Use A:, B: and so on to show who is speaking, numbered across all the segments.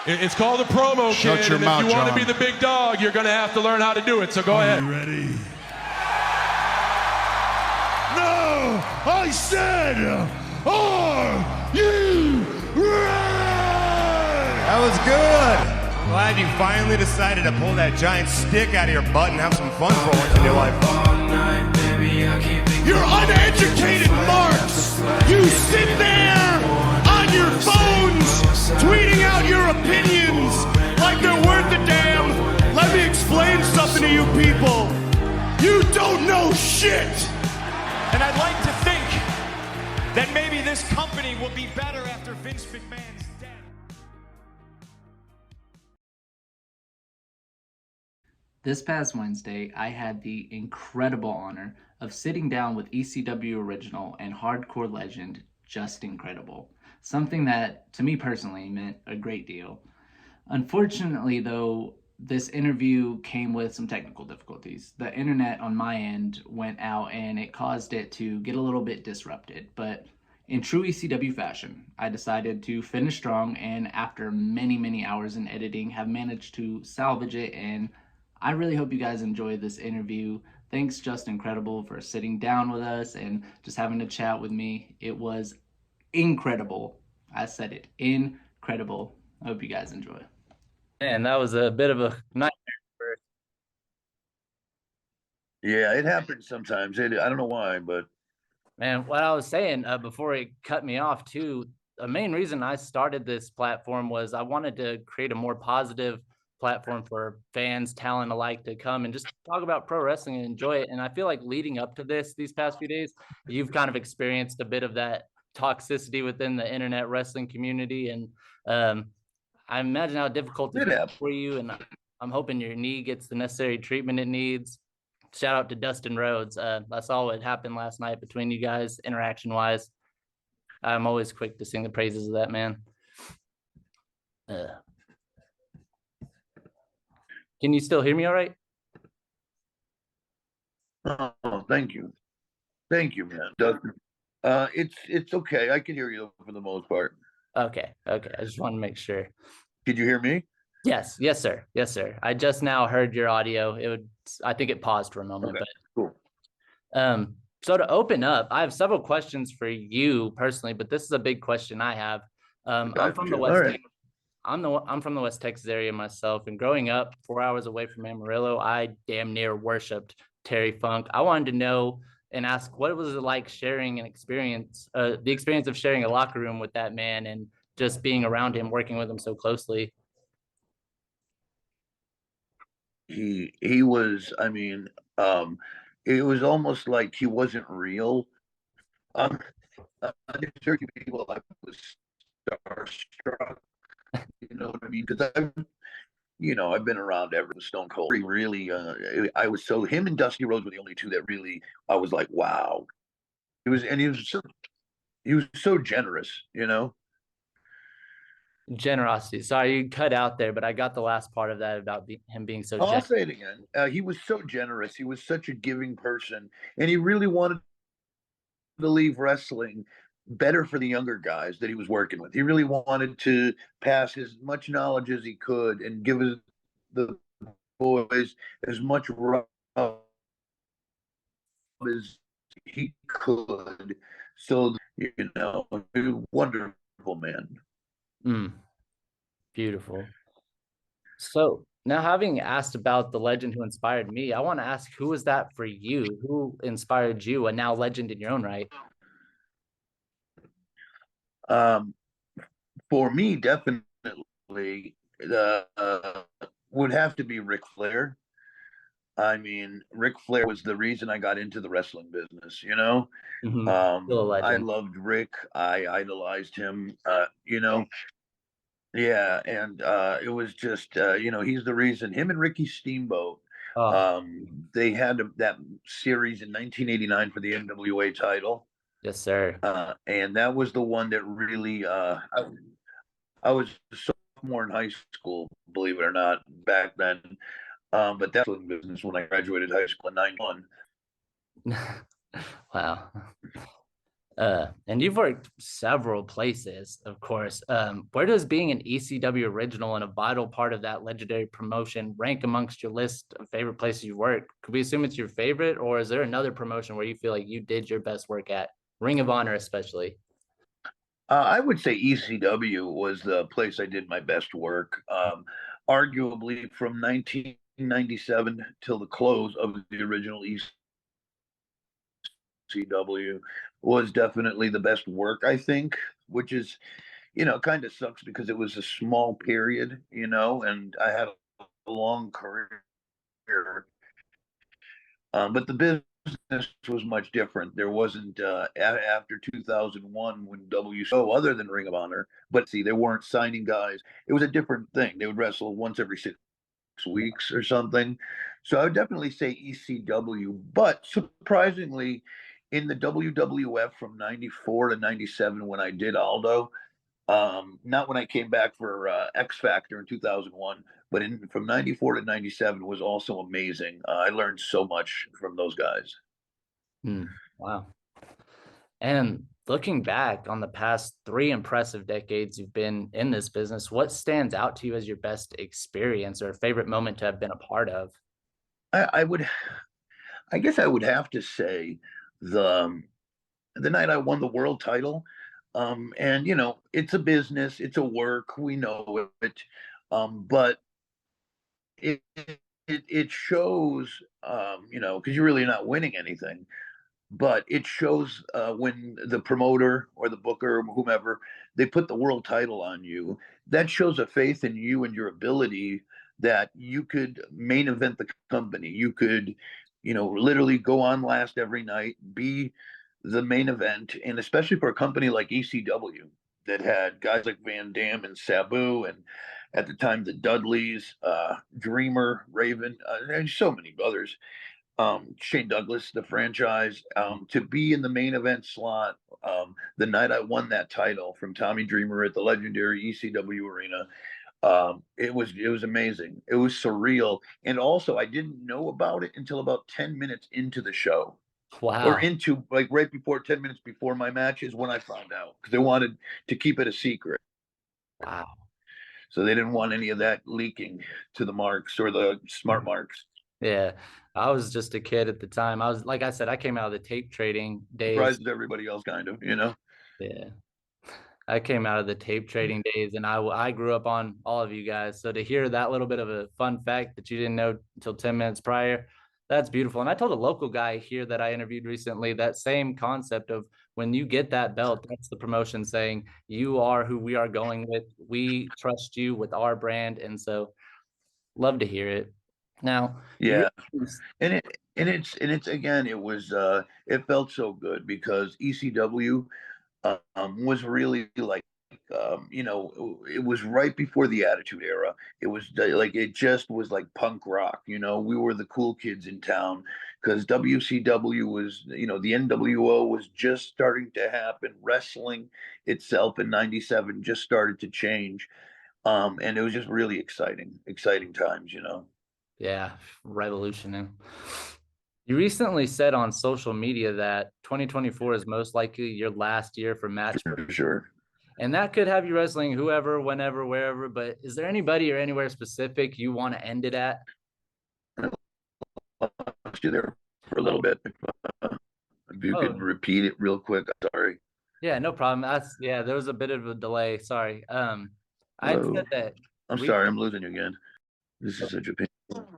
A: It's called a promo,
B: Shut
A: kid,
B: your
A: and
B: mouth,
A: if you want to
B: John.
A: be the big dog, you're going to have to learn how to do it, so go ahead.
B: You ready? No! I said, are you ready?
C: That was good. Glad you finally decided to pull that giant stick out of your butt and have some fun for once in your life.
B: You're uneducated marks! You sit there on your phones tweeting out your opinions like they're worth a damn. Let me explain something to you people. You don't know shit!
D: And I'd like to think that maybe this company will be better after Vince McMahon's death.
E: This past Wednesday, I had the incredible honor of sitting down with ECW Original and Hardcore legend Justin Credible, something that, to me personally, meant a great deal. Unfortunately, though, this interview came with some technical difficulties. The internet on my end went out and it caused it to get a little bit disrupted, but in true ECW fashion, I decided to finish strong and after many hours in editing have managed to salvage it, and I really hope you guys enjoyed this interview. Thanks, Justin Credible, for sitting down with us and just having a chat with me. It was incredible. I said it, incredible. I hope you guys enjoy. And that was a bit of a nightmare.
F: Yeah, it happens sometimes. I don't know why, but
E: Man, what I was saying before it cut me off too, the main reason I started this platform was I wanted to create a more positive platform for fans, talent alike to come and just talk about pro wrestling and enjoy it. And I feel like leading up to these past few days, you've kind of experienced a bit of that toxicity within the internet wrestling community. And I imagine how difficult it is for you. And I'm hoping your knee gets the necessary treatment it needs. Shout out to Dustin Rhodes. I saw what happened last night between you guys, interaction wise. I'm always quick to sing the praises of that man. Can you still hear me all right?
F: oh, thank you, man. Dustin. It's okay. I can hear you for the most part.
E: Okay. I just want to make sure.
F: Did you hear me?
E: Yes, sir. I just now heard your audio. I think it paused for a moment,
F: Okay,
E: but
F: cool.
E: So to open up, I have several questions for you personally, but this is a big question I have. I'm from the West. Right. I'm from the West Texas area myself, and growing up 4 hours away from Amarillo, I damn near worshipped Terry Funk. I wanted to know and ask, what was it like sharing the experience of sharing a locker room with that man and just being around him, working with him so closely?
F: He was, I mean, it was almost like he wasn't real. There's certain people I was starstruck. You know what I mean? Because I've been around ever Stone Cold. Really, him and Dusty Rhodes were the only two that really I was like, wow. He was so generous, you know.
E: Generosity. Sorry, you cut out there, but I got the last part of that about him being so generous.
F: I'll say it again. He was so generous. He was such a giving person, and he really wanted to leave wrestling better for the younger guys that he was working with. He really wanted to pass as much knowledge as he could and give the boys as much as he could. So, wonderful man.
E: Beautiful. So now, having asked about the legend who inspired me, I want to ask, who was that for you? Who inspired you, a now legend in your own right?
F: For me, definitely, would have to be Ric Flair. I mean, Ric Flair was the reason I got into the wrestling business, you know. I loved Rick. I idolized him, Yeah, and it was just, he's the reason. Him and Ricky Steamboat, they had that series in 1989 for the NWA title.
E: Yes, sir.
F: And that was the one that really, I was a sophomore in high school, believe it or not, back then. But that was business when I graduated high school in 91.
E: Wow. And you've worked several places, of course. Where does being an ECW original and a vital part of that legendary promotion rank amongst your list of favorite places you work? Could we assume it's your favorite, or is there another promotion where you feel like you did your best work at? Ring of Honor, especially.
F: I would say ECW was the place I did my best work. Arguably from 1997 till the close of the original ECW was definitely the best work, I think, which is, kind of sucks because it was a small period, and I had a long career. But the business was much different. There wasn't after 2001 when other than Ring of Honor, but see, they weren't signing guys. It was a different thing. They would wrestle once every 6 weeks or something. So I would definitely say ECW. But surprisingly, in the WWF from '94 to '97, when I did Aldo, not when I came back for X Factor in 2001, but from '94 to '97 was also amazing. I learned so much from those guys.
E: Wow. And looking back on the past 3 impressive decades you've been in this business, what stands out to you as your best experience or favorite moment to have been a part of?
F: I would, I guess, I would have to say the the night I won the world title. And it's a business, it's a work, we know it. But it shows, because you're really not winning anything, but it shows when the promoter or the booker or whomever they put the world title on you. That shows a faith in you and your ability that you could main event the company. You could, literally go on last every night, be the main event, and especially for a company like ECW that had guys like Van Dam and Sabu, and at the time the Dudleys, Dreamer, Raven, and so many others, Shane Douglas, the franchise, to be in the main event slot the night I won that title from Tommy Dreamer at the legendary ECW Arena. It was amazing. It was surreal, and also I didn't know about it until about 10 minutes into the show, or
E: Wow.
F: into like right before 10 minutes before my match is when I found out because they wanted to keep it a secret,
E: Wow.
F: so they didn't want any of that leaking to the marks or the smart marks.
E: Yeah. I was just a kid at the time. I was, like I said, I came out of the tape trading days.
F: Surprises everybody else, kind of.
E: Yeah. I came out of the tape trading days, and I grew up on all of you guys. So to hear that little bit of a fun fact that you didn't know until 10 minutes prior, that's beautiful. And I told a local guy here that I interviewed recently that same concept of when you get that belt, that's the promotion saying you are who we are going with. We trust you with our brand. And so love to hear it. Now, you
F: Yeah. And it's again, it felt so good because ECW was really like, it was right before the Attitude Era. It was like, it just was like punk rock. We were the cool kids in town because WCW was, the NWO was just starting to happen. Wrestling itself in '97 just started to change. And it was just really exciting times.
E: yeah, revolutionary. You recently said on social media that 2024 is most likely your last year for match,
F: For sure.
E: and that could have you wrestling whoever, whenever, wherever. But is there anybody or anywhere specific you want to end it at?
F: Lost you there for a little bit. If you could
E: Oh,
F: repeat it real quick, I'm sorry.
E: yeah, no problem. That's yeah, there was a bit of a delay. Sorry. I said
F: Hello.
E: that
F: I'm
E: we.
F: sorry, I'm losing you again. This is such a pain.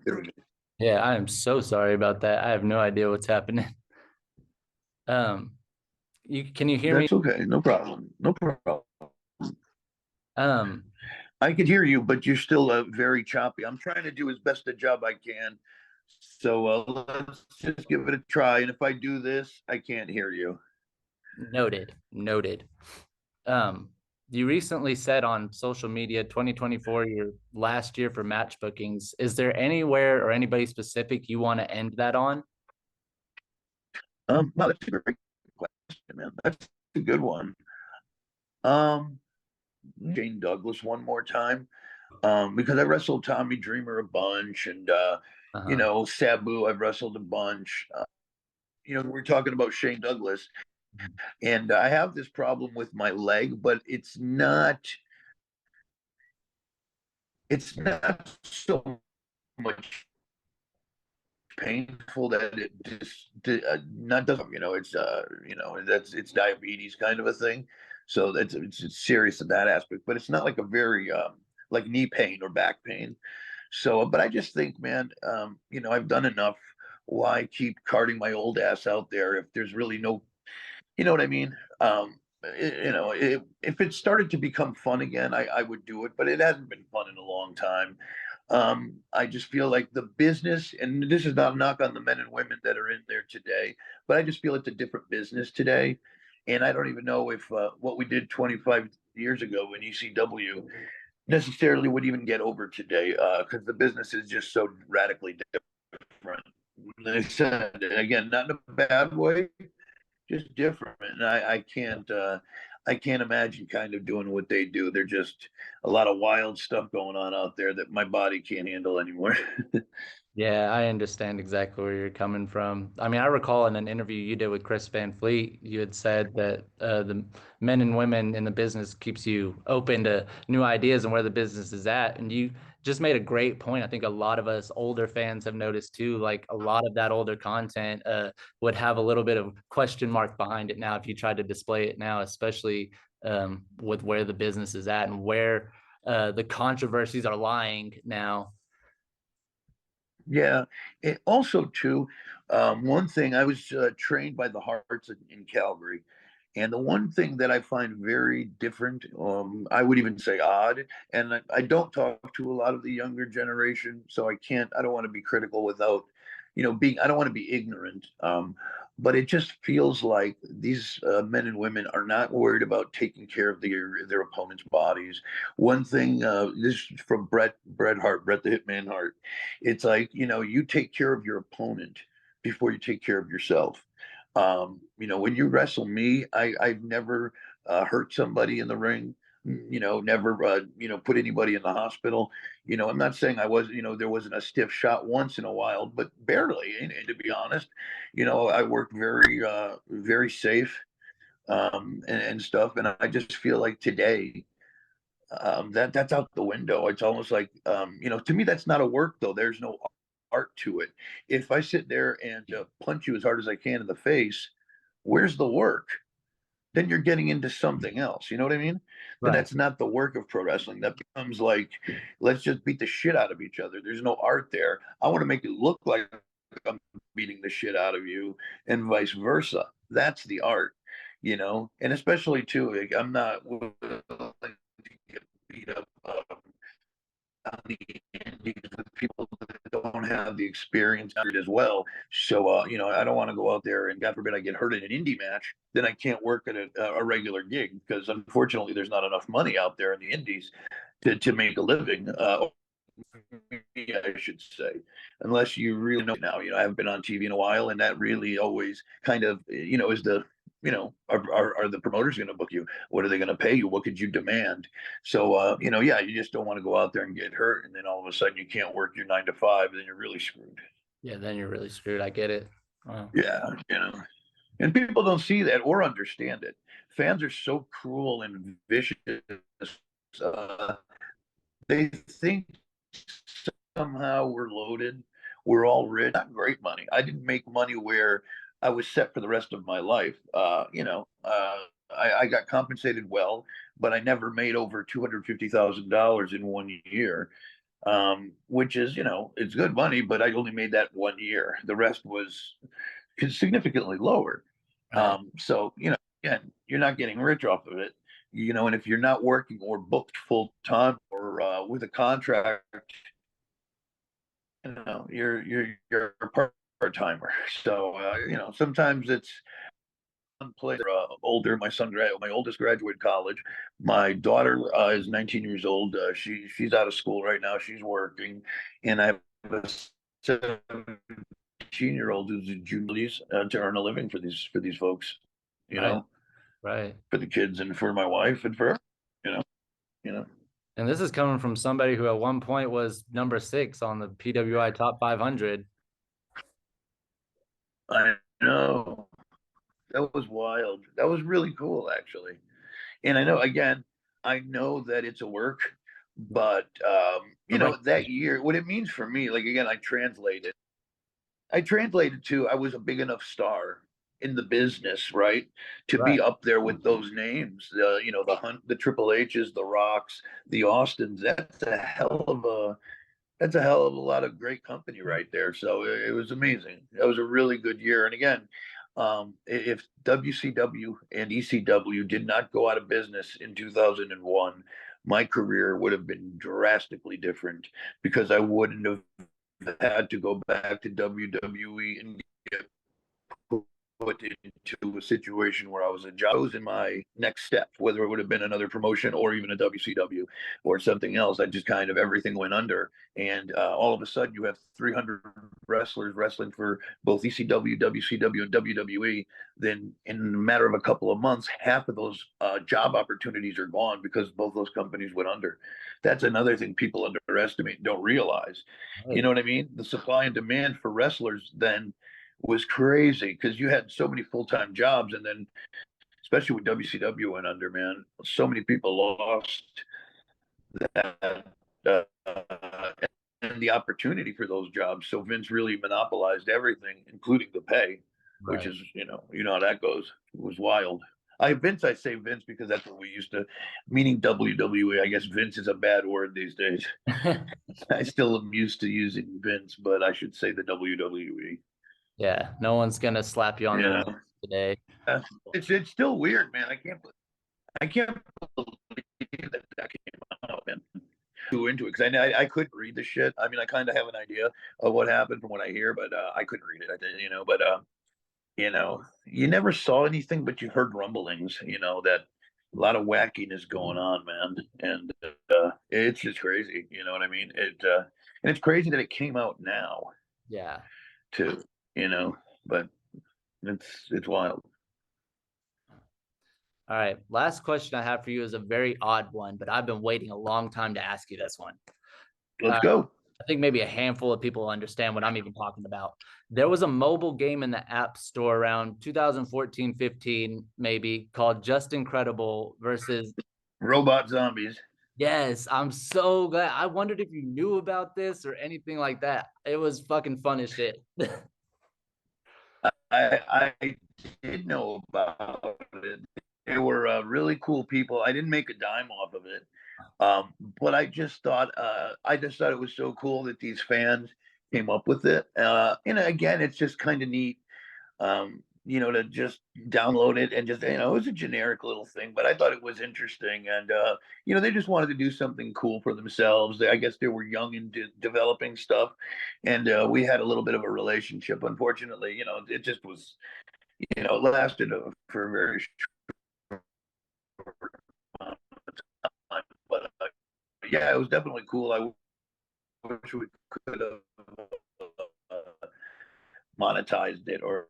F: There we go.
E: Yeah, I am so sorry about that. I have no idea what's happening. Um, can you hear me?
F: That's okay. No problem. No problem.
E: Um,
F: I can hear you, but you're still very choppy. I'm trying to do as best a job I can. So let's just give it a try. And if I do this, I can't hear you.
E: noted, noted. Um, you recently said on social media 2024 your last year for match bookings. Is there anywhere or anybody specific you want to end that on?
F: No, that's a great question, man. That's a good one. Um, Shane Douglas one more time. Because I wrestled Tommy Dreamer a bunch, and
E: Uh-huh.
F: Sabu I've wrestled a bunch. We're talking about Shane Douglas. And I have this problem with my leg, but it's not so much painful that it just not doesn't it's that's it's diabetes kind of a thing, so that's it's serious in that aspect, but it's not like a very like knee pain or back pain. So but I just think, man, I've done enough. Why keep carting my old ass out there if there's really no, you know what I mean? If it started to become fun again, I would do it, but it hasn't been fun in a long time. I just feel like the business, and this is not a knock on the men and women that are in there today, but I just feel it's a different business today. And I don't even know if what we did 25 years ago in ECW necessarily would even get over today, because the business is just so radically different. Like I said, again, not in a bad way, just different. And I can't imagine kind of doing what they do. They're just a lot of wild stuff going on out there that my body can't handle anymore.
E: Yeah, I understand exactly where you're coming from. I mean, I recall in an interview you did with Chris Van Fleet, you had said that the men and women in the business keeps you open to new ideas and where the business is at. And you just made a great point. I think a lot of us older fans have noticed too, like a lot of that older content would have a little bit of question mark behind it now if you tried to display it now, especially with where the business is at and where the controversies are lying now.
F: Yeah. And also, too, one thing, I was trained by the Hearts in Calgary. And the one thing that I find very different, I would even say odd, and I don't talk to a lot of the younger generation, so I don't want to be critical without, I don't want to be ignorant. But it just feels like these men and women are not worried about taking care of their opponent's bodies. One thing, this is from Bret Hart, Bret the Hitman Hart. It's like, you take care of your opponent before you take care of yourself. When you wrestle me, I've never hurt somebody in the ring, never, put anybody in the hospital. I'm not saying there wasn't a stiff shot once in a while, but barely. And to be honest, I worked very, very safe, and stuff. And I just feel like today, that's out the window. It's almost like, to me, that's not a work though. There's no art to it. If I sit there and punch you as hard as I can in the face, where's the work? Then you're getting into something else. You know what I mean? Then
E: Right.
F: that's not the work of pro wrestling. That becomes like, let's just beat the shit out of each other. There's no art there. I want to make it look like I'm beating the shit out of you, and vice versa. That's the art, and especially too, like, I'm not willing to get beat up on the indies with people that don't have the experience as well. So, I don't want to go out there and God forbid I get hurt in an indie match, then I can't work at a regular gig because unfortunately there's not enough money out there in the indies to make a living. I should say, unless you really know now. I haven't been on TV in a while, and that really always kind of, is the, are the promoters going to book you? What are they going to pay you? What could you demand? So, yeah, you just don't want to go out there and get hurt, and then all of a sudden you can't work your 9 to 5, then you're really screwed.
E: Yeah, then you're really screwed. I get it. Wow.
F: Yeah, and people don't see that or understand it. Fans are so cruel and vicious. Uh, they think somehow we're loaded. We're all rich. Not great money. I didn't make money where I was set for the rest of my life. I got compensated well, but I never made over $250,000 in 1 year, which is, it's good money, but I only made that 1 year. The rest was significantly lower.
E: Right.
F: So, again, you're not getting rich off of it. And if you're not working or booked full time or with a contract, you're a part timer. So sometimes it's play older. My oldest graduated college. My daughter is 19 years old. She's out of school right now. She's working, and I have a 17-year-old who's a junior to earn a living for these folks.
E: Right. Right.
F: For the kids and for my wife and for her, you know, you know.
E: And this is coming from somebody who at one point was number 6 on the PWI Top 500.
F: I know. That was wild. That was really cool, actually. And I know that it's a work, but
G: Right.
F: that year, what it means for me, like again, I translated to I was a big enough star in the business, right, to
G: Right.
F: be up there with those names. The Triple H's, the Rocks, the Austins. That's a hell of a lot of great company right there. So it was amazing. That was a really good year. And again, if WCW and ECW did not go out of business in 2001, my career would have been drastically different because I wouldn't have had to go back to WWE and get put into a situation where I was in my next step, whether it would have been another promotion or even a WCW or something else. I just kind of everything went under, and all of a sudden you have 300 wrestlers wrestling for both ECW, WCW, and WWE. Then in a matter of a couple of months, half of those job opportunities are gone because both those companies went under. That's another thing people underestimate, don't realize. You know what I mean? The supply and demand for wrestlers then was crazy because you had so many full-time jobs, and then especially when WCW went under, man, so many people lost that uh, and the opportunity for those jobs. So Vince really monopolized everything, including the pay, which
G: Right.
F: is how that goes. It was wild. I say Vince because that's what we used to, meaning WWE. I guess Vince is a bad word these days. I still am used to using Vince, but I should say the WWE.
G: Yeah, no one's gonna slap you on the wrist
F: Yeah.
G: today.
F: It's still weird, man. I can't believe that came out, man. Too into it because I couldn't read the shit. I mean, I kind of have an idea of what happened from what I hear, but I couldn't read it. I did, but you never saw anything, but you heard rumblings. That a lot of wackiness going on, man, and it's just crazy. You know what I mean? And it's crazy that it came out now
G: Yeah.
F: too. But it's wild.
G: All right. Last question I have for you is a very odd one, but I've been waiting a long time to ask you this one.
F: Let's go.
G: I think maybe a handful of people understand what I'm even talking about. There was a mobile game in the App Store around 2014-15, maybe, called Just Incredible versus.
F: Robot zombies.
G: Yes, I'm so glad. I wondered if you knew about this or anything like that. It was fucking fun as shit.
F: I did know about it. They were really cool people. I didn't make a dime off of it, but I just thought it was so cool that these fans came up with it. And again, it's just kind of neat, to just download it and just it was a generic little thing, but I thought it was interesting, and they just wanted to do something cool for themselves. I guess they were young into developing stuff, and we had a little bit of a relationship. Unfortunately, it just was it lasted for a very short amount of time. But yeah, it was definitely cool. I wish we could have monetized it or.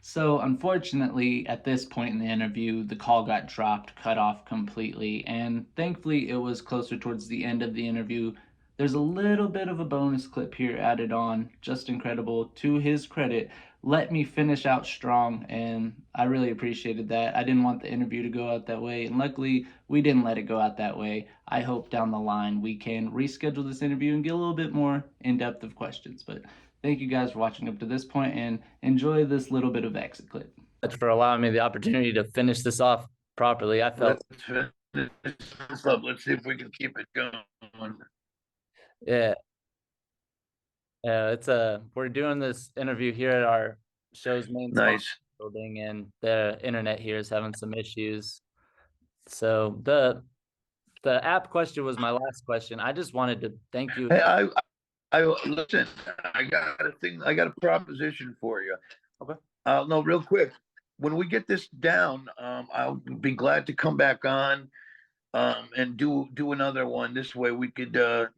E: So, unfortunately, at this point in the interview, the call got dropped, cut off completely, and thankfully, it was closer towards the end of the interview. There's a little bit of a bonus clip here added on. Just incredible. To his credit, let me finish out strong, and I really appreciated that. I didn't want the interview to go out that way, and luckily, we didn't let it go out that way. I hope down the line we can reschedule this interview and get a little bit more in depth of questions, but thank you guys for watching up to this point and enjoy this little bit of exit clip.
G: Much for allowing me the opportunity to finish this off properly. I felt
F: Let's finish this up. Let's see if we can keep it going.
G: yeah. It's we're doing this interview here at our show's main
F: Nice.
G: building, and the internet here is having some issues. So the app question was my last question. I just wanted to thank you.
F: Hey, I listen. I got a thing. I got a proposition for you.
G: Okay.
F: No, real quick. When we get this down, I'll be glad to come back on, and do another one. This way, we could, it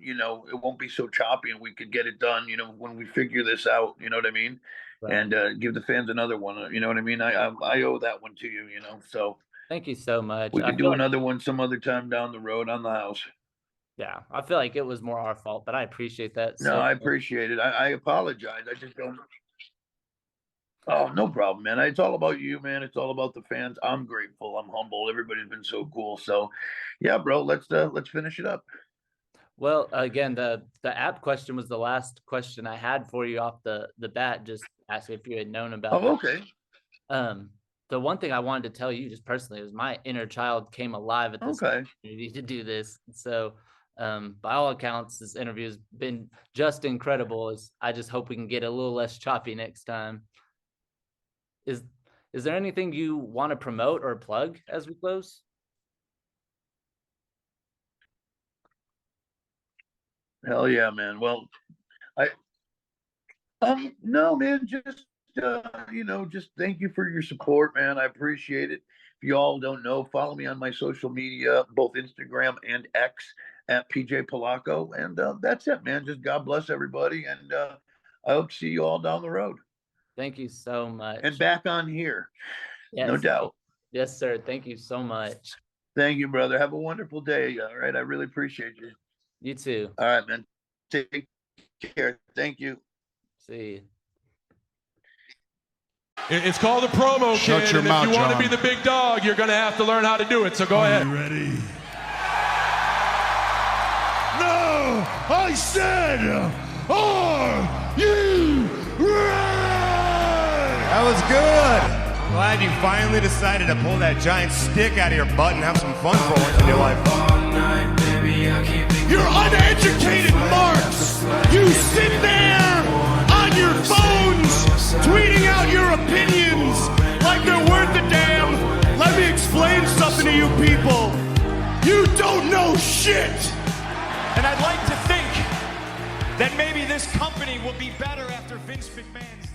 F: won't be so choppy, and we could get it done. When we figure this out. You know what I mean?
G: Right.
F: And give the fans another one. You know what I mean? I owe that one to you. So
G: Thank you so much.
F: we could do another one some other time down the road on the house.
G: Yeah, I feel like it was more our fault, but I appreciate that.
F: No, I appreciate it. I apologize. I just don't. Oh, no problem, man. It's all about you, man. It's all about the fans. I'm grateful. I'm humble. Everybody's been so cool. So, yeah, bro. Let's finish it up.
G: Well, again, the app question was the last question I had for you off the bat. Just asking if you had known about
F: Oh,
G: that.
F: okay.
G: The one thing I wanted to tell you just personally is my inner child came alive at this
F: Okay.
G: opportunity to do this. So, by all accounts, this interview has been just incredible. I just hope we can get a little less choppy next time. Is there anything you want to promote or plug as we close?
F: Hell yeah, man. Well, no, man, just just thank you for your support, man. I appreciate it. If you all don't know, follow me on my social media, both Instagram and X at PJ Polacco. And that's it, man. Just God bless everybody. And I hope to see you all down the road.
G: Thank you so much.
F: And back on here.
G: Yes.
F: No doubt.
G: Yes, sir. Thank you so much.
F: Thank you, brother. Have a wonderful day. All right. I really appreciate you.
G: You too.
F: All right, man. Take care. Thank you.
G: See you.
A: It's called a promo,
B: Shut
A: kid,
B: your
A: and
B: mouth,
A: if you want to
B: John.
A: be the big dog, you're going to have to learn how to do it, so go ahead.
B: You ready? No! I said, are you ready?
C: That was good. Glad you finally decided to pull that giant stick out of your butt and have some fun for once in your life.
B: You're uneducated marks! You sit there on your phones tweeting out your opinions like they're worth a damn. Let me explain something to you people. You don't know shit!
D: And I'd like to think that maybe this company will be better after Vince McMahon's